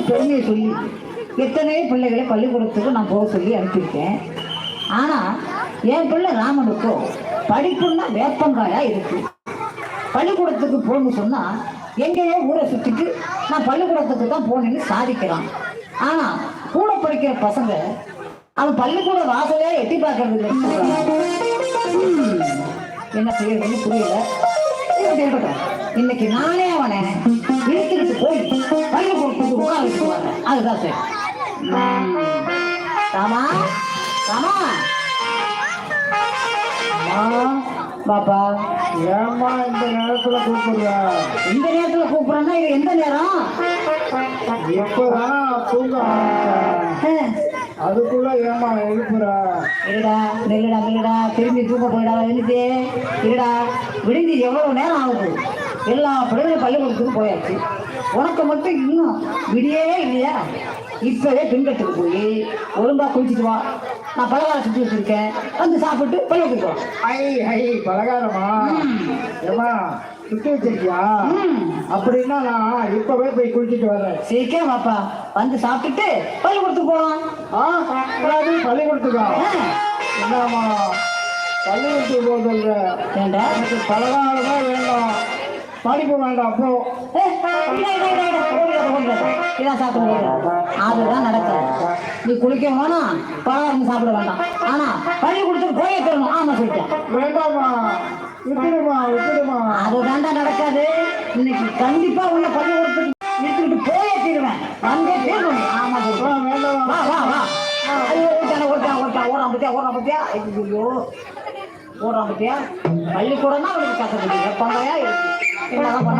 பெருமையை சொல்லி எத்தனையோ பிள்ளைகளை பள்ளிக்கூடத்துக்கு நான் போக சொல்லி அனுப்பியிருக்கேன். ஆனா என் பிள்ளை ராமனுக்கோ படிப்புன்னா வேப்பங்காயா இருக்கு. பள்ளிக்கூடத்துக்கு போகணும்னு சொன்னா எங்கேயோ ஊரை சுத்திட்டு நான் பள்ளிக்கூடத்துக்கு தான் போனேன்னு சாதிக்கிறான். ஆனா கூட படிக்கிற பசங்க அவன் பள்ளிக்கூட வாசலே எட்டி பார்க்கறது இல்லை. என்ன செய்யறதுன்னு புரியல. இன்னைக்கு நானே அவனை இழுத்துக்கிட்டு போய் பள்ளிக்கூடத்துக்கு உட்கார வச்சுக்குவாங்க. அதுதான் சரி. ராமா ராமா பாப்பா, ஏமா இந்த நேரத்துல கூப்பிடுற? இந்த நேரத்துல கூப்பிடுறா? இது எந்த நேரம்? எப்பதான் தூங்க அதுக்குள்ள ஏமா எழுப்புற? இருடா நெல்லுடா நெல்லுடா, திரும்பி தூங்க போயிடா. எழுந்தே இருடா. விடுந்து எவ்வளவு நேரம் ஆகுது? எல்லா பிள்ளைகளும் பள்ளிக்கூடத்துக்கு போயாச்சு. உனக்கு மட்டும் இன்னும் விடியே இல்லையா? இப்பவே பின்பற்றுக்கு போய் ஒழுங்கா குளிச்சுட்டு வா. நான் பலகாரம் சுற்றி வச்சிருக்கேன், வந்து சாப்பிட்டு பள்ளிக்கூடத்துக்கு வா. ஐ ஐ பலகாரமா? ஏமா சுற்றி வச்சிருக்கியா? அப்படின்னா நான் இப்பவே போய் குளிச்சுட்டு வரேன். சீக்கிரம் வாப்பா, வந்து சாப்பிட்டுட்டு பள்ளிக்கூடத்துக்கு போகலாம். பள்ளிக்கூடத்துக்கா? என்னம்மா பள்ளிக்கூடத்துக்கு போதில்ல, எனக்கு பலகாரம் தான் வேண்டாம், படிப்பு வேண்டாம். அப்போ இதான் சாப்பிட முடியாது. அதுதான் நடக்காது. நீ குளிக்க வேணாம், பலகாரம் சாப்பிட வேண்டாம். ஆனா பள்ளிக்கூடத்துக்கு போயே தரணும். ஆமா சொல்லிட்டேன். வேண்டாமா, விட்டுடுமா விட்டுடுமா. அதுதான்டா நடக்காது. இன்னைக்கு கண்டிப்பா உள்ள பள்ளிக்கூடத்துக்கு எடுத்துக்கிட்டு போயே தீருவேன். வந்தே தீரணும். ஆமா சொல்றேன். வேண்டாம். வா வா வா. ஓடான் பத்தியா ஐயோ, ஓடான் பத்தியா. பள்ளிக்கூடம் தான் அவனுக்கு கசக்குது. பங்கையா இருக்கு. என்னதான் பண்ண